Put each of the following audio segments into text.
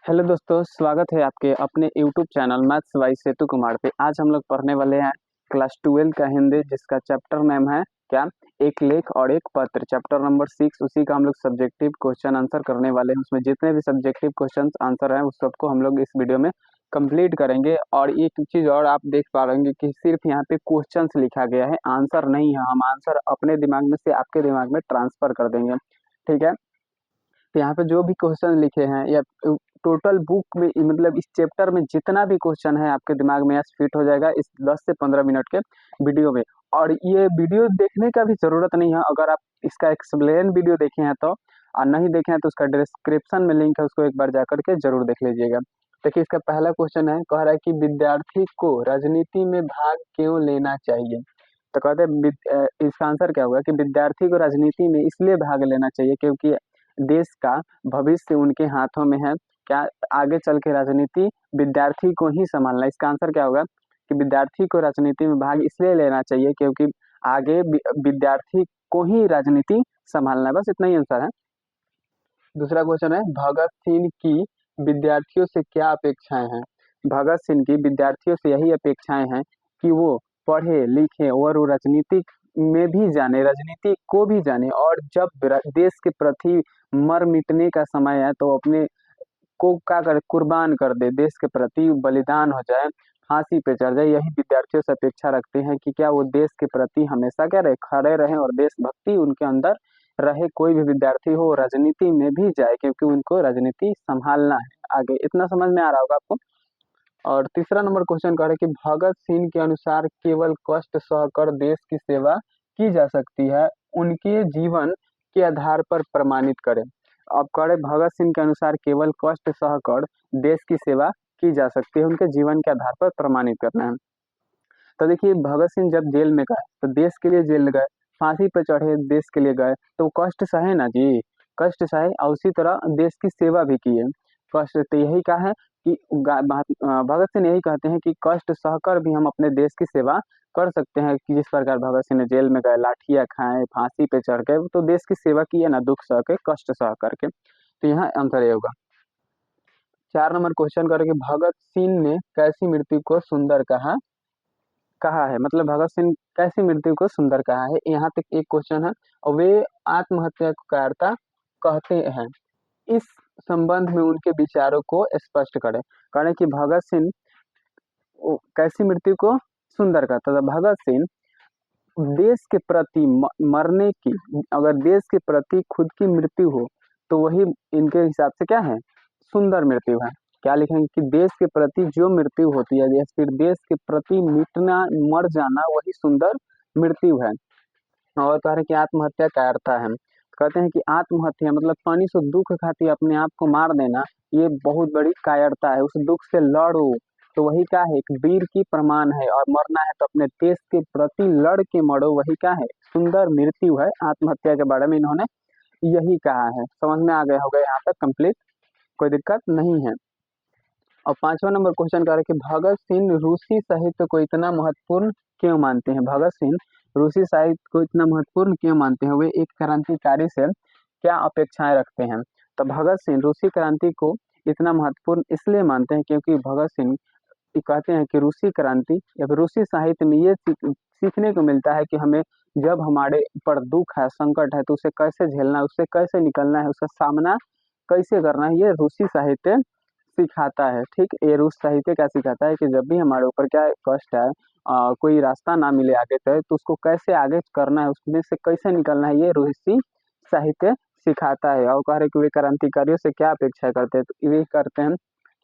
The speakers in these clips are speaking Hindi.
हेलो दोस्तों, स्वागत है आपके अपने यूट्यूब चैनल मैथ्स बाय सेतु कुमार पे। आज हम लोग पढ़ने वाले हैं क्लास 12 का हिंदी, जिसका चैप्टर नेम है क्या, एक लेख और एक पत्र। चैप्टर नंबर 6, उसी का हम लोग सब्जेक्टिव क्वेश्चन आंसर करने वाले हैं। उसमें जितने भी सब्जेक्टिव क्वेश्चन आंसर हैं उस सबको हम लोग इस वीडियो में कंप्लीट करेंगे। और एक चीज़ और आप देख पा रहे कि सिर्फ यहाँ पे क्वेश्चंस लिखा गया है, आंसर नहीं है। हम आंसर अपने दिमाग में से आपके दिमाग में ट्रांसफर कर देंगे, ठीक है। तो यहाँ पे जो भी क्वेश्चन लिखे हैं या टोटल बुक में, मतलब इस चैप्टर में जितना भी क्वेश्चन है आपके दिमाग में फिट हो जाएगा इस 10 से 15 मिनट के वीडियो में। और ये वीडियो देखने का भी जरूरत नहीं है, अगर आप इसका एक्सप्लेन वीडियो देखे हैं तो, और नहीं देखे हैं तो उसका डिस्क्रिप्शन में लिंक है, उसको एक बार जाकर के जरूर देख लीजिएगा। देखिए, इसका पहला क्वेश्चन है, कह रहा है कि विद्यार्थी को राजनीति में भाग क्यों लेना चाहिए। तो कहते हैं इसका आंसर क्या होगा कि विद्यार्थी को राजनीति में इसलिए भाग लेना चाहिए क्योंकि देश का भविष्य उनके हाथों में है। क्या, आगे चल के राजनीति विद्यार्थी को ही संभालना। इसका आंसर क्या होगा कि विद्यार्थी को राजनीति में भाग इसलिए लेना चाहिए क्योंकि आगे विद्यार्थी को ही राजनीति संभालना है। बस इतना ही आंसर है। दूसरा क्वेश्चन है, भगत सिंह की विद्यार्थियों से क्या अपेक्षाएं हैं। भगत सिंह की विद्यार्थियों से यही अपेक्षाएं हैं कि वो पढ़े लिखे और वो राजनीति में भी जाने, राजनीति को भी जाने, और जब देश के प्रति मर मिटने का समय है तो अपने को क्या कर कुर्बान कर दे, देश के प्रति बलिदान हो जाए, फांसी पे चढ़ जाए। यही विद्यार्थियों से अपेक्षा रखते हैं कि क्या वो देश के प्रति हमेशा क्या रहे, खड़े रहे और देशभक्ति उनके अंदर रहे। कोई भी विद्यार्थी हो राजनीति में भी जाए क्योंकि उनको राजनीति संभालना है आगे। इतना समझ में आ रहा होगा आपको। और तीसरा नंबर क्वेश्चन कह रहे कि भगत सिंह के अनुसार केवल कष्ट सहकर देश की सेवा की जा सकती है, उनके जीवन के आधार पर प्रमाणित करें। अब कह रहे भगत सिंह के अनुसार केवल कष्ट सहकर देश की सेवा की जा सकती है, उनके जीवन के आधार पर प्रमाणित करना है। तो देखिए, भगत सिंह जब जेल में गए तो देश के लिए जेल गए, फांसी पर चढ़े देश के लिए गए, तो कष्ट सहे ना जी, कष्ट सहे और उसी तरह देश की सेवा भी किए। कष्ट तो यही का है कि भगत सिंह यही कहते हैं कि कष्ट सहकर भी हम अपने देश की सेवा कर सकते हैं। कि जिस प्रकार भगत सिंह ने जेल में गए, लाठियां खाए, फांसी पे चढ़ गए, तो देश की सेवा की है ना, दुख सह के, कष्ट सह करके। तो यहाँ आंसर ये होगा। 4 नंबर क्वेश्चन करके भगत सिंह ने कैसी मृत्यु को सुंदर कहा है, मतलब भगत सिंह कैसी मृत्यु को सुंदर कहा है। यहाँ तक एक क्वेश्चन है और वे आत्महत्या को कायरता कहते हैं। इस संबंध में उनके विचारों को स्पष्ट करें। करें कि भगत सिंह कैसी मृत्यु को सुंदर कहता था। भगत सिंह देश के प्रति मरने की, अगर देश के प्रति खुद की मृत्यु हो तो वही इनके हिसाब से क्या है, सुंदर मृत्यु है। क्या लिखेंगे कि देश के प्रति जो मृत्यु होती है या फिर देश के प्रति मिटना, मर जाना, वही सुंदर मृत्यु है। और कह रहे कि आत्महत्या कायरता है। कहते हैं कि आत्महत्या मतलब पानी से दुख खाती अपने आप को मार देना, ये बहुत बड़ी कायरता है। उस दुख से लड़ो, तो वही क्या है, एक वीर की प्रमाण है। और मरना है तो अपने देश के प्रति लड़ के मरो, वही क्या है, सुंदर मृत्यु है। आत्महत्या के बारे में इन्होंने यही कहा है। समझ में आ गया होगा यहाँ तक कंप्लीट, कोई दिक्कत नहीं है। और 5वां नंबर क्वेश्चन कह रहे कि भगत सिंह रूसी साहित्य को इतना महत्वपूर्ण क्यों मानते हैं। भगत सिंह रूसी साहित्य को इतना महत्वपूर्ण क्यों मानते हैं, वे एक क्रांतिकारी से क्या अपेक्षाएं रखते हैं। तो भगत सिंह रूसी क्रांति को इतना महत्वपूर्ण इसलिए मानते हैं क्योंकि भगत सिंह कहते हैं कि रूसी क्रांति या फिर रूसी साहित्य में ये सीखने को मिलता है कि हमें जब हमारे ऊपर दुख है, संकट है, तो उसे कैसे झेलना है, उससे कैसे निकलना है, उसका सामना कैसे करना है, ये रूसी साहित्य सिखाता है। ठीक, ये रूस साहित्य क्या सिखाता है कि जब भी हमारे ऊपर क्या कष्ट है, कोई रास्ता ना मिले आगे तक, तो उसको कैसे आगे करना है, उसमें से कैसे निकलना है, ये रूसी साहित्य सिखाता है। और कह रहे कि वे क्रांतिकारियों से क्या अपेक्षा करते हैं, तो ये करते हैं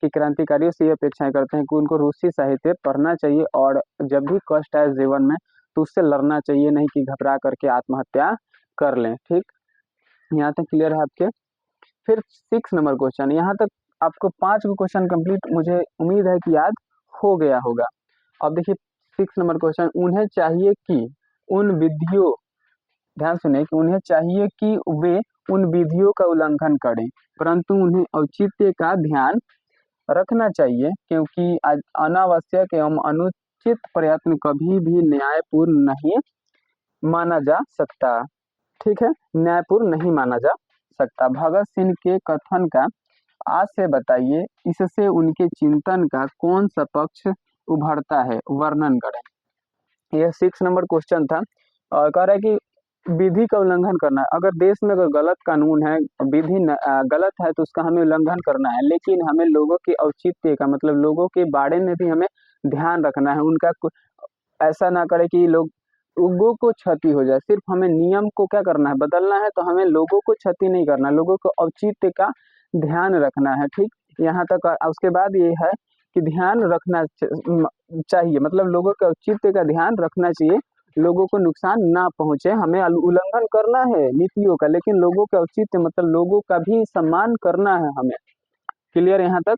कि क्रांतिकारियों से ये अपेक्षाएं करते हैं कि उनको रूसी साहित्य पढ़ना चाहिए और जब भी कष्ट आए जीवन में तो उससे लड़ना चाहिए, नहीं कि घबरा करके आत्महत्या कर लें। ठीक, यहाँ तक क्लियर है आपके। फिर 6 नंबर क्वेश्चन, यहाँ तक आपको 5 क्वेश्चन कंप्लीट मुझे उम्मीद है कि याद हो गया होगा। अब देखिए 6 नंबर क्वेश्चन, उन्हें चाहिए कि उन विधियों, ध्यान सुने, कि उन्हें चाहिए कि वे उन विधियों का उल्लंघन करें, परंतु उन्हें औचित्य का ध्यान रखना चाहिए क्योंकि अनावश्यक एवं अनुचित प्रयत्न कभी भी न्यायपूर्ण नहीं माना जा सकता। ठीक है, न्यायपूर्ण नहीं माना जा सकता। भगत सिंह के कथन का आज से बताइए इससे उनके चिंतन का कौन सा पक्ष उभरता है, वर्णन करें। यह 6 नंबर क्वेश्चन था और कह रहा है कि विधि का उल्लंघन करना है। अगर देश में अगर गलत कानून है, विधि गलत है तो उसका हमें उल्लंघन करना है, लेकिन हमें लोगों के औचित्य का मतलब लोगों के बारे में भी हमें ध्यान रखना है। उनका ऐसा ना करे कि लोगों को क्षति हो जाए। सिर्फ हमें नियम को क्या करना है, बदलना है, तो हमें लोगों को क्षति नहीं करना, लोगों को औचित्य का ध्यान रखना है। ठीक, यहाँ तक। उसके बाद ये है कि ध्यान रखना चाहिए, मतलब लोगों के औचित्य का ध्यान रखना चाहिए, लोगों को नुकसान ना पहुंचे। हमें उल्लंघन करना है नीतियों का, लेकिन लोगों के औचित्य मतलब लोगों का भी सम्मान करना है हमें। क्लियर यहाँ तक।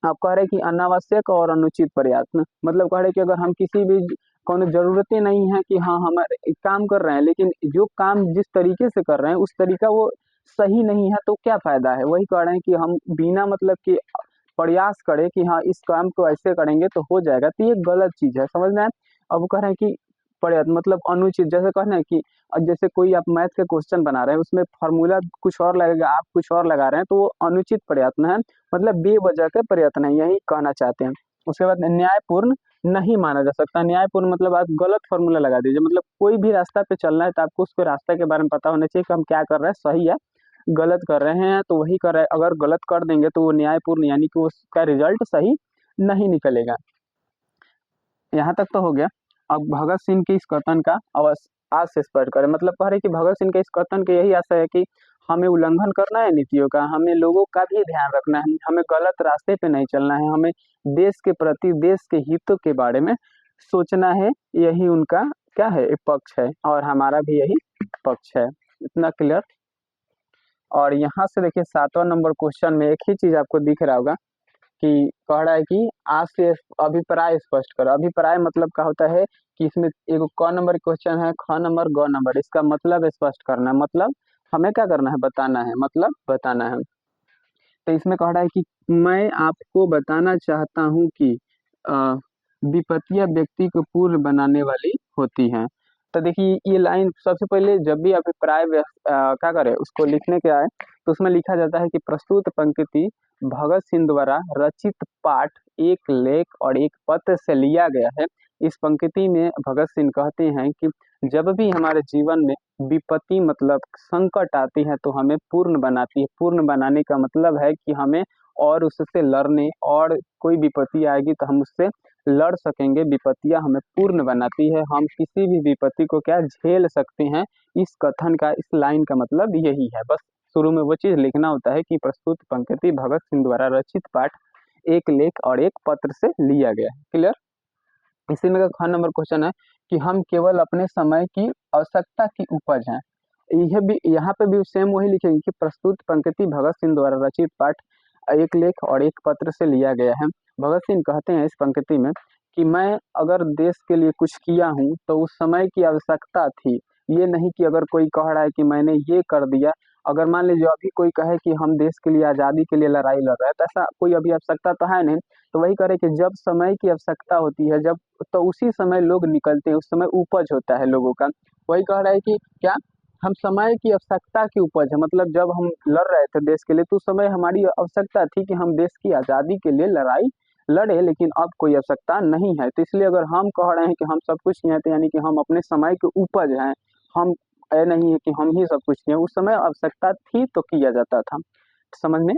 आप कह रहे कि अनावश्यक और अनुचित प्रयत्न, मतलब कह रहे कि अगर हम किसी भी कोनो जरूरतें नहीं है कि हाँ हमारे एक काम कर रहे हैं, लेकिन जो काम जिस तरीके से कर रहे हैं उस तरीका वो सही नहीं है, तो क्या फायदा है। वही कह रहे हैं कि हम बिना मतलब कि प्रयास करें कि हाँ इस काम को ऐसे करेंगे तो हो जाएगा, तो ये गलत चीज है, समझ में आए। अब कह रहे हैं कि प्रयत्न मतलब अनुचित, जैसे कहना है कि जैसे कोई आप मैथ के क्वेश्चन बना रहे हैं, उसमें फार्मूला कुछ और लगेगा, आप कुछ और लगा रहे हैं, तो वो अनुचित प्रयत्न है, मतलब बेवजह के प्रयत्न है, यही कहना चाहते हैं। उसके बाद न्यायपूर्ण नहीं माना जा सकता। न्यायपूर्ण मतलब आप गलत फार्मूला लगा दीजिए, मतलब कोई भी रास्ता पे चलना है तो आपको उसके रास्ते के बारे में पता होना चाहिए कि हम क्या कर रहे हैं, सही है गलत कर रहे हैं, तो वही कर रहे हैं। अगर गलत कर देंगे तो वो न्यायपूर्ण यानी कि उसका रिजल्ट सही नहीं निकलेगा। यहाँ तक तो हो गया। अब भगत सिंह के इस कथन का आज से स्पष्ट करें, मतलब कह रहे कि भगत सिंह के इस कथन का यही आशय है कि हमें उल्लंघन करना है नीतियों का, हमें लोगों का भी ध्यान रखना है, हमें गलत रास्ते पे नहीं चलना है, हमें देश के प्रति देश के हितों के बारे में सोचना है। यही उनका क्या है, एक पक्ष है, और हमारा भी यही पक्ष है। इतना क्लियर। और यहाँ से देखिए 7वां नंबर क्वेश्चन में एक ही चीज आपको दिख रहा होगा कि कह रहा है कि आज से अभिप्राय स्पष्ट करो। अभिप्राय मतलब क्या होता है कि इसमें एक क नंबर क्वेश्चन है, ख नंबर, ग नंबर, इसका मतलब स्पष्ट करना है, मतलब हमें क्या करना है, बताना है, मतलब बताना है। तो इसमें कह रहा है कि मैं आपको बताना चाहता हूँ कि अ, विपत्तियां व्यक्ति को पूर्ण बनाने वाली होती हैं। तो देखिए ये लाइन सबसे पहले जब भी अभिप्राय क्या करे उसको लिखने के आए तो उसमें लिखा जाता है कि प्रस्तुत पंक्ति भगत सिंह द्वारा रचित पाठ, एक लेख और एक पत्र से लिया गया है। इस पंक्ति में भगत सिंह कहते हैं कि जब भी हमारे जीवन में विपत्ति मतलब संकट आती है तो हमें पूर्ण बनाती है। पूर्ण बनाने का मतलब है कि हमें और उससे लड़ने, और कोई विपत्ति आएगी तो हम उससे लड़ सकेंगे। विपत्तियां हमें पूर्ण बनाती है, हम किसी भी विपत्ति को क्या झेल सकते हैं। इस कथन का, इस लाइन का मतलब यही है। बस शुरू में वो चीज लिखना होता है कि प्रस्तुत पंक्ति भगत सिंह द्वारा रचित पाठ, एक लेख और एक पत्र से लिया गया है। क्लियर। इसी में का ख नंबर क्वेश्चन है कि हम केवल अपने समय की आवश्यकता की उपज हैं। यह भी यहाँ पे भी सेम वही लिखेंगे कि प्रस्तुत पंक्ति भगत सिंह द्वारा रचित पाठ, एक लेख और एक पत्र से लिया गया है। भगत सिंह कहते हैं इस पंक्ति में कि मैं अगर देश के लिए कुछ किया हूँ तो उस समय की आवश्यकता थी। ये नहीं कि अगर कोई कह रहा है कि मैंने ये कर दिया, अगर मान लीजिए अभी कोई कहे कि हम देश के लिए आज़ादी के लिए लड़ाई लड़ रहे हैं, तो ऐसा कोई अभी आवश्यकता तो है नहीं। तो वही करे कि जब समय की आवश्यकता होती है, जब तो उसी समय लोग निकलते हैं, उस समय उपज होता है लोगों का। वही कह रहा है कि क्या हम समय की आवश्यकता की उपज है, मतलब जब हम लड़ रहे थे देश के लिए तो उस समय हमारी आवश्यकता थी कि हम देश की आज़ादी के लिए लड़ाई लड़े, लेकिन अब कोई आवश्यकता नहीं है। तो इसलिए अगर हम कह रहे हैं कि हम सब कुछ किए हैं तो यानी कि हम अपने समय के उपज हैं। हम ये नहीं है कि हम ही सब कुछ किए, उस समय आवश्यकता थी तो किया जाता था। समझ में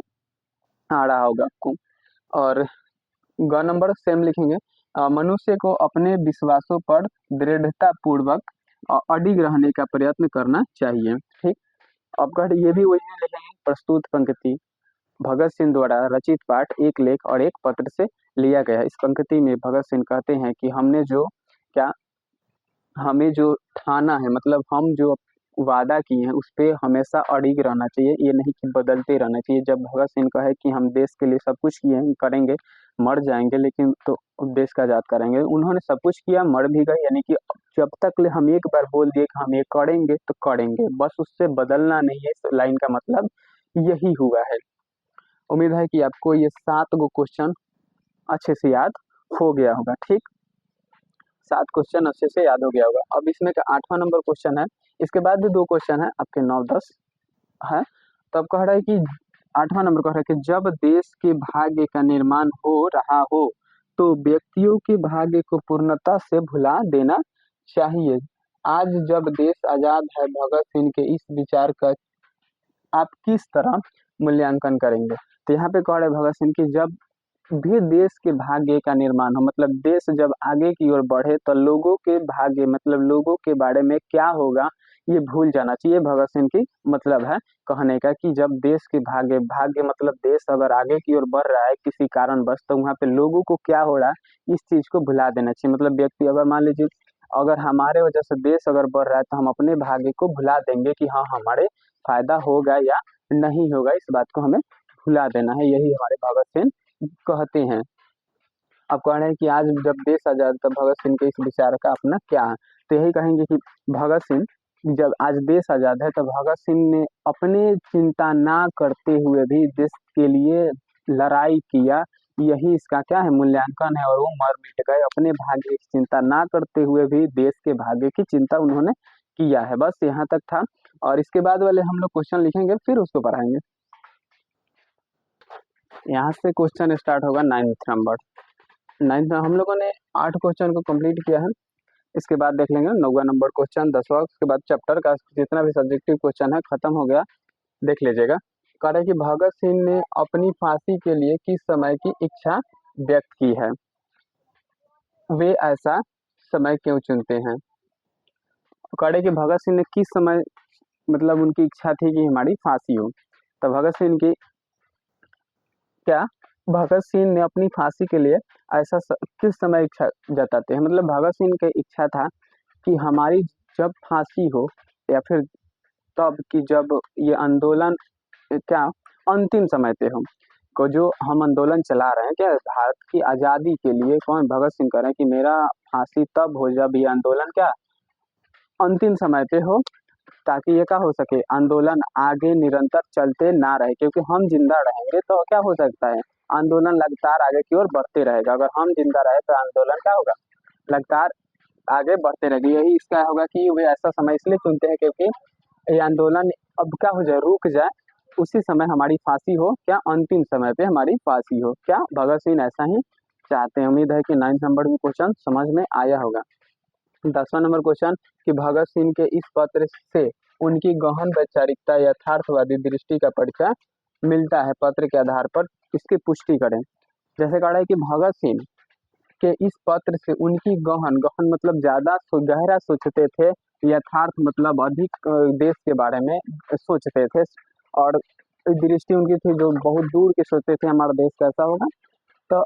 आ रहा होगा आपको। और ग नंबर सेम लिखेंगे, मनुष्य को अपने विश्वासों पर दृढ़ता पूर्वक अडिग रहने का प्रयत्न करना चाहिए। ठीक। अब कह ये भी वही लिखेंगे, प्रस्तुत पंक्ति भगत सिंह द्वारा रचित पाठ, एक लेख और एक पत्र से लिया गया है। इस पंक्ति में भगत सिंह कहते हैं कि हमने जो क्या हमें जो ठाना है, मतलब हम जो वादा किए हैं उस पे हमेशा अडिग रहना चाहिए, ये नहीं कि बदलते रहना चाहिए। जब भगत सिंह कहे कि हम देश के लिए सब कुछ किए हैं, करेंगे, मर जाएंगे लेकिन तो देश का आजाद करेंगे, उन्होंने सब कुछ किया, मर भी गए, यानी कि जब तक हम एक बार बोल दिए कि हम ये करेंगे तो करेंगे, बस उससे बदलना नहीं है। इस लाइन का मतलब यही हुआ है। उम्मीद है कि आपको ये 7 गो क्वेश्चन अच्छे से याद हो गया होगा। ठीक, 7 क्वेश्चन अच्छे से याद हो गया होगा। अब इसमें का 8वां नंबर क्वेश्चन है, इसके बाद भी 2 क्वेश्चन है आपके 9, 10 है। तो अब कह रहा है कि 8वां नंबर कह रहा है कि जब देश के भाग्य का निर्माण हो रहा हो तो व्यक्तियों के भाग्य को पूर्णता से भुला देना चाहिए। आज जब देश आजाद है, भगत सिंह के इस विचार का आप किस तरह मूल्यांकन करेंगे? तो यहाँ पे कह रहे भगत सिंह की जब भी देश के भाग्य का निर्माण हो, मतलब देश जब आगे की ओर बढ़े तो लोगों के भाग्य मतलब लोगों के बारे में क्या होगा ये भूल जाना चाहिए। भगत सिंह की मतलब है कहने का कि जब देश के भाग्य भाग्य मतलब देश अगर आगे की ओर बढ़ रहा है किसी कारणवश तो वहाँ पे लोगों को क्या हो रहा है इस चीज को भुला देना चाहिए। मतलब व्यक्ति अगर मान लीजिए अगर हमारे वजह से देश अगर बढ़ रहा है तो हम अपने भाग्य को भुला देंगे कि हाँ हमारे फायदा होगा या नहीं होगा, इस बात को हमें भुला देना है। यही हमारे भगत सिंह कहते हैं। अब कह रहे हैं कि आज जब देश आजाद तब भगत सिंह के इस विचार का अपना क्या है? तो यही कहेंगे कि भगत सिंह जब आज देश आजाद है तब भगत सिंह ने अपने चिंता ना करते हुए भी देश के लिए लड़ाई किया। यही इसका क्या है मूल्यांकन है। और वो मर मिट गए अपने भाग्य की चिंता ना करते हुए भी देश के भाग्य की चिंता उन्होंने किया है। बस यहाँ तक था और इसके बाद वाले हम लोग क्वेश्चन लिखेंगे फिर उसको पढ़ाएंगे। यहाँ से क्वेश्चन स्टार्ट होगा 9th नंबर। 9th हम लोगों ने 8 क्वेश्चन को कंप्लीट किया है। इसके बाद देख लेंगे 9वां नंबर क्वेश्चन 10वां। उसके बाद चैप्टर का जितना भी सब्जेक्टिव क्वेश्चन है खत्म हो गया, देख लीजिएगा। कह रहे कि भगत सिंह ने अपनी फांसी के लिए किस समय की इच्छा व्यक्त की है, वे ऐसा समय क्यों चुनते हैं? कह रहे कि भगत सिंह ने किस समय मतलब उनकी इच्छा थी कि हमारी फांसी हो। तो भगत सिंह की क्या भगत सिंह ने अपनी फांसी के लिए किस समय इच्छा जताते हैं, मतलब भगत सिंह की इच्छा था कि हमारी जब फांसी हो या फिर तब कि जब ये आंदोलन क्या अंतिम समय पे हो को जो हम आंदोलन चला रहे हैं क्या भारत की आज़ादी के लिए, कौन भगत सिंह कह रहे हैं कि मेरा फांसी तब हो जब ये आंदोलन क्या अंतिम समय पे हो, ताकि ये क्या हो सके आंदोलन आगे निरंतर चलते ना रहे। क्योंकि हम जिंदा रहेंगे तो क्या हो सकता है आंदोलन लगातार आगे की ओर बढ़ते रहेगा। अगर हम जिंदा रहे तो आंदोलन क्या होगा लगातार आगे बढ़ते रहेगी। यही इसका होगा कि वे ऐसा समय इसलिए चुनते हैं क्योंकि ये आंदोलन अब क्या हो जाए रुक जाए, उसी समय हमारी फांसी हो, क्या अंतिम समय पे हमारी फांसी हो। क्या भगत सिंह ऐसा ही चाहते हैं। उम्मीद है कि 9th नंबर में क्वेश्चन समझ में आया होगा। 10वां नंबर क्वेश्चन कि भगत सिंह के इस पत्र से उनकी गहन वैचारिकता यथार्थवादी दृष्टि का परिचय मिलता है, पत्र के आधार पर इसकी पुष्टि करें। जैसे कहा है कि भगत सिंह के इस पत्र से उनकी गहन गहन मतलब ज्यादा गहरा सोचते थे, यथार्थ मतलब अधिक देश के बारे में सोचते थे और दृष्टि उनकी थी जो बहुत दूर के सोचते थे हमारा देश कैसा होगा। तो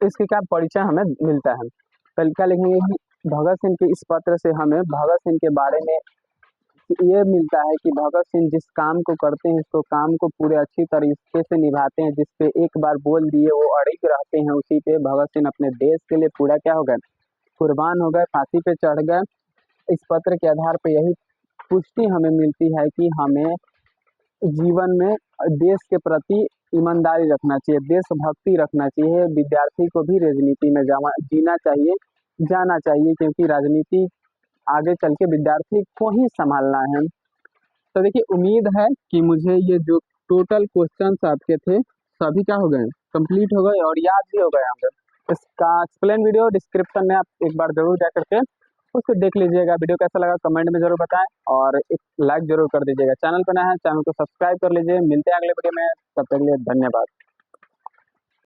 इसके क्या परिचय हमें मिलता है। कल क्या लिखेंगे कि भगत सिंह के इस पत्र से हमें भगत सिंह के बारे में ये मिलता है कि भगत सिंह जिस काम को करते हैं तो काम को पूरे अच्छी तरीके से निभाते हैं, जिस पे एक बार बोल दिए वो अड़िग रहते हैं उसी पे। भगत सिंह अपने देश के लिए पूरा क्या हो गए कुर्बान हो गए, फांसी पे चढ़ गए। इस पत्र के आधार पर यही पुष्टि हमें मिलती है कि हमें जीवन में देश के प्रति ईमानदारी रखना चाहिए, देशभक्ति रखना चाहिए। विद्यार्थी को भी राजनीति में जीना चाहिए, जाना चाहिए, क्योंकि राजनीति आगे चल के विद्यार्थी को ही संभालना है। तो देखिए उम्मीद है कि मुझे ये जो टोटल क्वेश्चंस आपके थे सभी क्या हो गए कंप्लीट हो गए और याद भी हो गए होंगे। इसका एक्सप्लेन वीडियो डिस्क्रिप्शन में आप एक बार जरूर जा करके उसको देख लीजिएगा। वीडियो कैसा लगा कमेंट में जरूर बताएं और एक लाइक जरूर कर दीजिएगा। चैनल पर नया है चैनल को सब्सक्राइब कर लीजिए। मिलते हैं अगले वीडियो में, तब तक के लिए धन्यवाद।